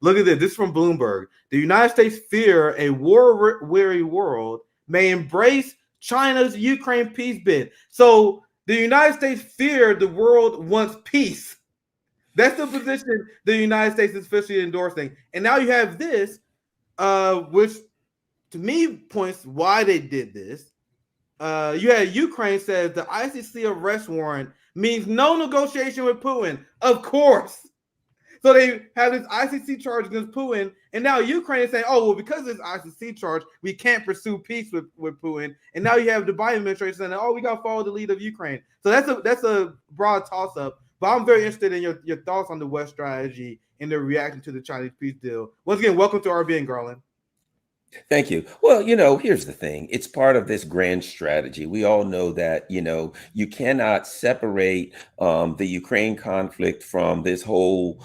Look at this. This is from Bloomberg. The United States fear a war-weary world may embrace China's Ukraine peace bid. So the United States fear the world wants peace. That's the position the United States is officially endorsing. And now you have this, which to me points why they did this. You had Ukraine says the ICC arrest warrant means no negotiation with Putin. Of course. So they have this ICC charge against Putin, and now Ukraine is saying, "Oh, well, because of this ICC charge, we can't pursue peace with Putin." And now you have the Biden administration saying, "Oh, we got to follow the lead of Ukraine." So that's a broad toss-up. But I'm very interested in your thoughts on the West strategy and their reaction to the Chinese peace deal. Once again, welcome to RBN, Garland. Thank you. Well, here's the thing. It's part of this grand strategy. We all know that, you cannot separate the Ukraine conflict from this whole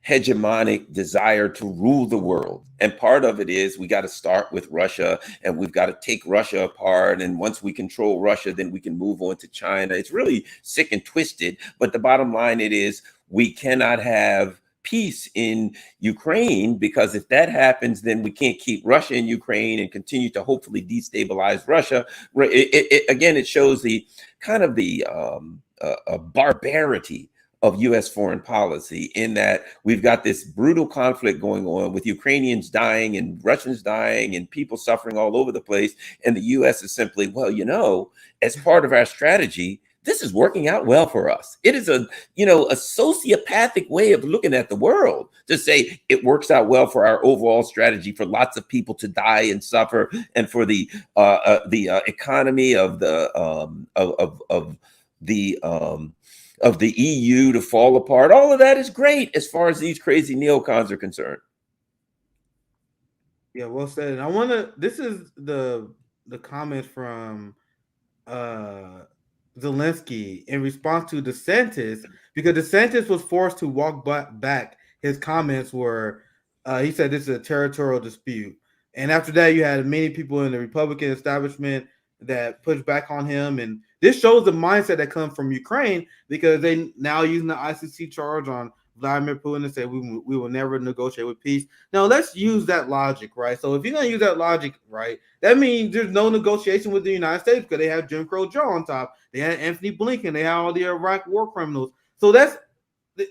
hegemonic desire to rule the world. And part of it is we got to start with Russia, and we've got to take Russia apart. And once we control Russia, then we can move on to China. It's really sick and twisted. But the bottom line it is we cannot have peace in Ukraine, because if that happens, then we can't keep Russia in Ukraine and continue to hopefully destabilize Russia. Again, it shows the kind of the barbarity of U.S. foreign policy, in that we've got this brutal conflict going on with Ukrainians dying and Russians dying and people suffering all over the place. And the U.S. is simply, well, as part of our strategy, this is working out well for us. It is a sociopathic way of looking at the world to say it works out well for our overall strategy, for lots of people to die and suffer, and for the economy of the EU to fall apart. All of that is great as far as these crazy neocons are concerned. Yeah, well said. And this is the comment from Zelensky in response to DeSantis, because DeSantis was forced to walk back. His comments were, he said this is a territorial dispute. And after that, you had many people in the Republican establishment that pushed back on him. And this shows the mindset that comes from Ukraine, because they now using the ICC charge on Vladimir Putin and say we will never negotiate with peace. Now let's use that logic, right? So if you're gonna use that logic, right, that means there's no negotiation with the United States, because they have Jim Crow Joe on top. They had Anthony Blinken. They had all the Iraq war criminals. So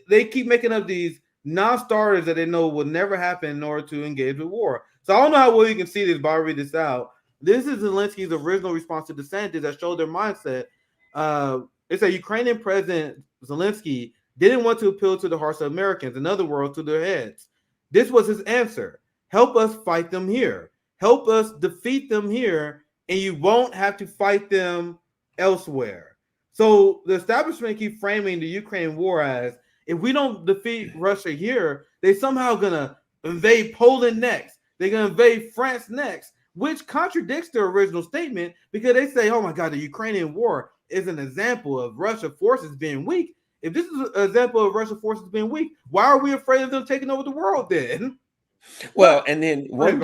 they keep making up these non-starters that they know will never happen in order to engage with war. So I don't know how well you can see this, but I'll read this out. This is Zelensky's original response to DeSantis that showed their mindset. It's a Ukrainian President Zelensky didn't want to appeal to the hearts of Americans, in other words, to their heads. This was his answer. Help us fight them here. Help us defeat them here, and you won't have to fight them elsewhere. So the establishment keep framing the Ukraine war as, if we don't defeat Russia here, they somehow gonna invade Poland next. They're gonna invade France next, which contradicts their original statement, because they say, oh my God, the Ukrainian war is an example of Russian forces being weak. If this is an example of Russian forces being weak, why are we afraid of them taking over the world then? Well, and then one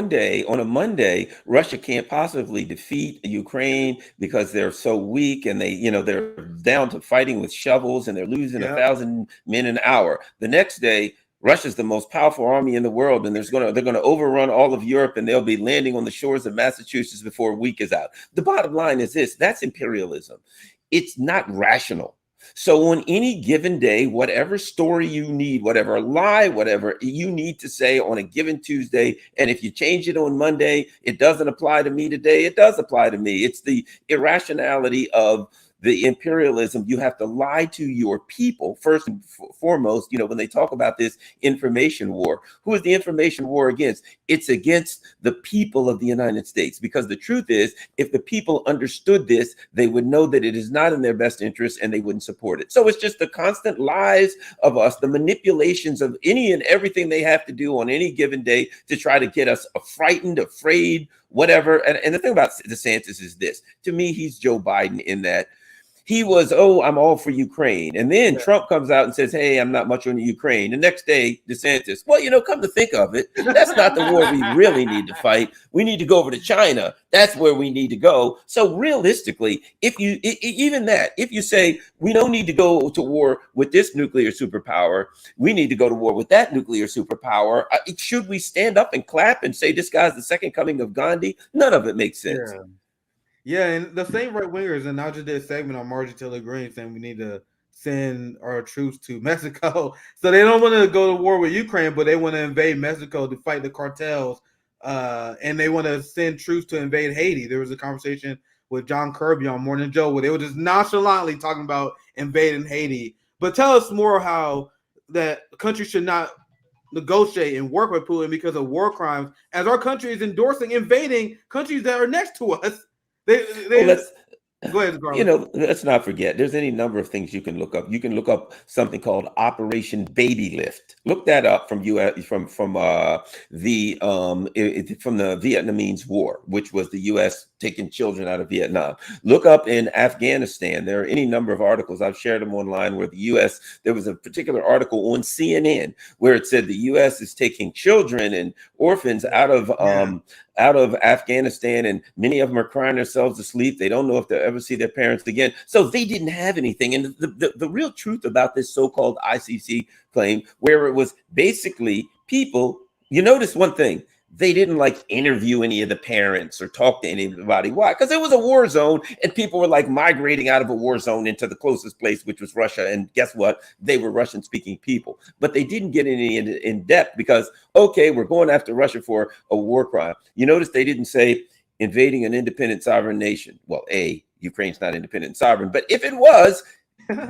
day on a Monday, Russia can't possibly defeat Ukraine because they're so weak, and they're down to fighting with shovels, and they're losing 1,000 men an hour. The next day, Russia's the most powerful army in the world, and they're going to overrun all of Europe, and they'll be landing on the shores of Massachusetts before a week is out. The bottom line is this: that's imperialism. It's not rational. So on any given day, whatever story you need, whatever lie, whatever you need to say on a given Tuesday, and if you change it on Monday, it doesn't apply to me today, it does apply to me. It's the irrationality of the imperialism. You have to lie to your people first and foremost. When they talk about this information war, who is the information war against? It's against the people of the United States, because the truth is, if the people understood this, they would know that it is not in their best interest, and they wouldn't support it. So it's just the constant lies of us, the manipulations of any and everything they have to do on any given day to try to get us frightened, afraid, whatever. And the thing about DeSantis is this: to me, he's Joe Biden, in that He was, oh, I'm all for Ukraine. And then Trump comes out and says, hey, I'm not much on Ukraine. The next day, DeSantis, well, come to think of it, that's not the war we really need to fight. We need to go over to China. That's where we need to go. So realistically, if you, even that, if you say we don't need to go to war with this nuclear superpower, we need to go to war with that nuclear superpower. Should we stand up and clap and say this guy's the second coming of Gandhi? None of it makes sense. Yeah, and the same right wingers, and I just did a segment on Marjorie Taylor Greene saying we need to send our troops to Mexico. So they don't want to go to war with Ukraine, but they want to invade Mexico to fight the cartels. And they want to send troops to invade Haiti. There was a conversation with John Kirby on Morning Joe where they were just nonchalantly talking about invading Haiti. But tell us more how that country should not negotiate and work with Putin because of war crimes, as our country is endorsing invading countries that are next to us. Go ahead, Garland. Let's not forget, there's any number of things you can look up. You can look up something called Operation Babylift. Look that up from the Vietnamese War, which was the U.S. taking children out of Vietnam. Look up in Afghanistan. There are any number of articles. I've shared them online where the U.S. There was a particular article on CNN where it said the U.S. is taking children and orphans out of Afghanistan, and many of them are crying themselves to sleep. They don't know if they'll ever see their parents again. So they didn't have anything. And the real truth about this so-called ICC claim, where it was basically people, you notice one thing, they didn't interview any of the parents or talk to anybody. Why? Because it was a war zone and people were migrating out of a war zone into the closest place, which was Russia. And guess what? They were Russian speaking people, but they didn't get any in depth because, okay, we're going after Russia for a war crime. You notice they didn't say invading an independent sovereign nation. Well, Ukraine's not independent and sovereign, but if it was,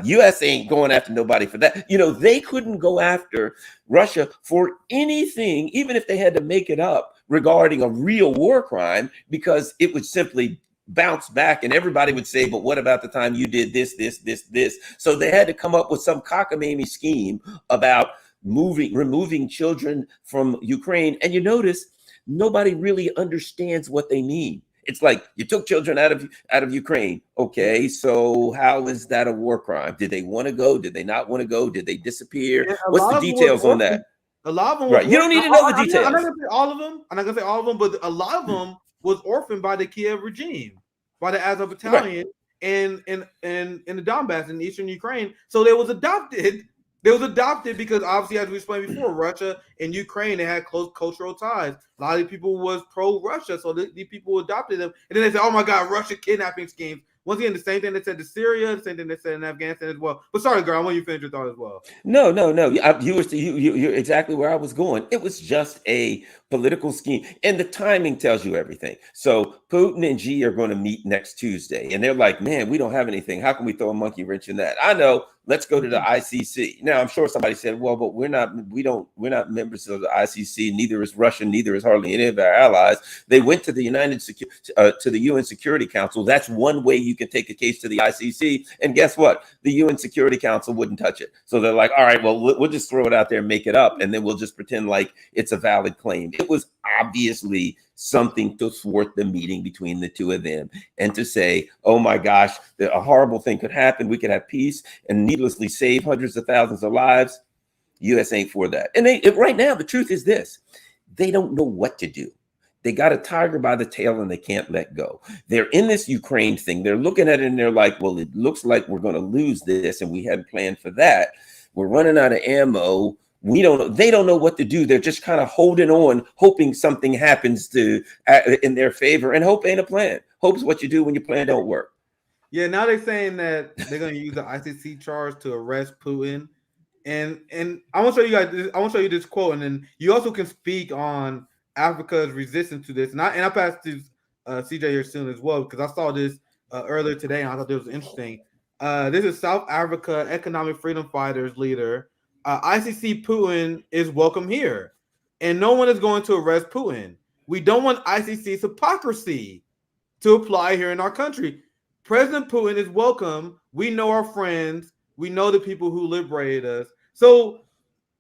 U.S. ain't going after nobody for that. They couldn't go after Russia for anything, even if they had to make it up regarding a real war crime, because it would simply bounce back and everybody would say, but what about the time you did this? So they had to come up with some cockamamie scheme about removing children from Ukraine. And you notice nobody really understands what they mean. It's like you took children out of Ukraine. Okay, so how is that a war crime? Did they want to go? Did they not want to go? Did they disappear? What's the details on that? A lot of them, right? You don't need to know the details. I'm not gonna say all of them. I'm not gonna say all of them, but a lot of them was orphaned by the Kiev regime, by the Azov Battalion, in the Donbass in eastern Ukraine. So they was adopted. They was adopted because obviously, as we explained before, Russia and Ukraine, they had close cultural ties. A lot of these people was pro-Russia, so these people adopted them. And then they said, oh my God, Russia kidnapping schemes. Once again, the same thing they said to Syria, the same thing they said in Afghanistan as well. But sorry, girl, I want you to finish your thought as well. No. You're exactly where I was going. It was just a political scheme. And the timing tells you everything. So Putin and G are going to meet next Tuesday. And they're like, man, we don't have anything. How can we throw a monkey wrench in that? I know. Let's go to the ICC. Now, I'm sure somebody said, well, but we're not members of the ICC. Neither is Russia. Neither is hardly any of our allies. They went to the to the UN Security Council. That's one way you can take a case to the ICC. And guess what? The UN Security Council wouldn't touch it. So they're like, all right, well, we'll just throw it out there and make it up. And then we'll just pretend like it's a valid claim. It was obviously something to thwart the meeting between the two of them and to say, oh my gosh, a horrible thing could happen. We could have peace and needlessly save hundreds of thousands of lives. U.S. ain't for that. And right now, the truth is this. They don't know what to do. They got a tiger by the tail and they can't let go. They're in this Ukraine thing. They're looking at it and they're like, well, it looks like we're going to lose this and we hadn't planned for that. We're running out of ammo. They don't know what to do. They're just kind of holding on, hoping something happens in their favor. And hope ain't a plan. Hope's what you do when your plan don't work. Yeah, now they're saying that they're going to use the ICC charge to arrest Putin. And I want to show you guys this. I want to show you this quote, and then you also can speak on Africa's resistance to this. And I pass to CJ here soon as well, because I saw this earlier today and I thought this was interesting. This is South Africa economic freedom fighters leader. ICC Putin is welcome here, and no one is going to arrest Putin. We don't want ICC's hypocrisy to apply here in our country. President Putin is welcome. We know our friends. We know the people who liberated us. So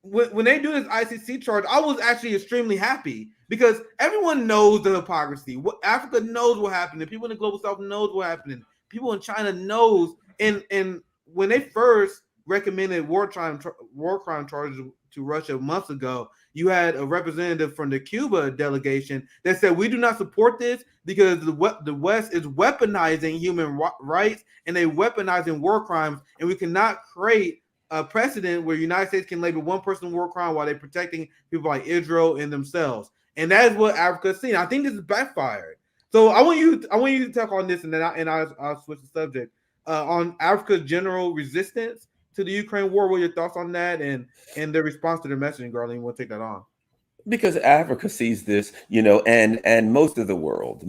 when they do this ICC charge, I was actually extremely happy because everyone knows the hypocrisy. Africa knows what happened. The people in the global south knows what happened. People in China knows And when they first recommended war crime charges to Russia months ago, you had a representative from the Cuba delegation that said we do not support this because the West is weaponizing human rights and they weaponizing war crimes, and we cannot create a precedent where the United States can label one person war crime while they're protecting people like Israel and themselves. And that is what Africa's seen. I think this is backfired. So I want you to talk on this, and then I'll switch the subject on Africa's general resistance to the Ukraine war. What are your thoughts on that and the response to the messaging, Garland? We'll take that on. Because Africa sees this, and most of the world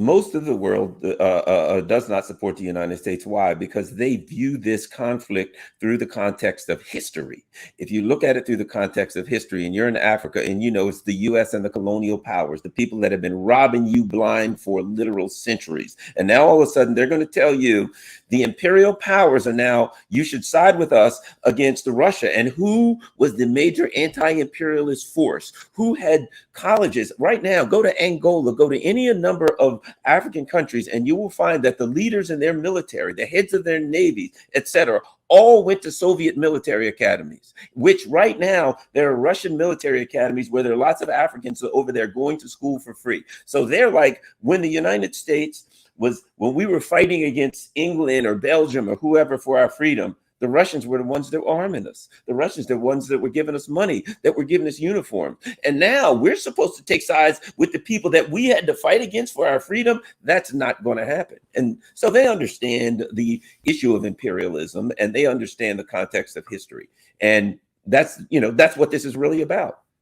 does not support the United States. Why? Because they view this conflict through the context of history. If you look at it through the context of history, and you're in Africa, and it's the U.S. and the colonial powers, the people that have been robbing you blind for literal centuries, and now all of a sudden they're going to tell you the imperial powers are now, you should side with us against Russia. And who was the major anti-imperialist force? Who had colleges? Right now, go to Angola, go to any number of African countries, and you will find that the leaders in their military, the heads of their navies, etc., all went to Soviet military academies, which right now there are Russian military academies where there are lots of Africans over there going to school for free. So they're like, when the United States when we were fighting against England or Belgium or whoever for our freedom, the Russians were the ones that were arming us. The Russians, the ones that were giving us money, that were giving us uniform. And now we're supposed to take sides with the people that we had to fight against for our freedom. That's not going to happen. And so they understand the issue of imperialism, and they understand the context of history. And that's what this is really about.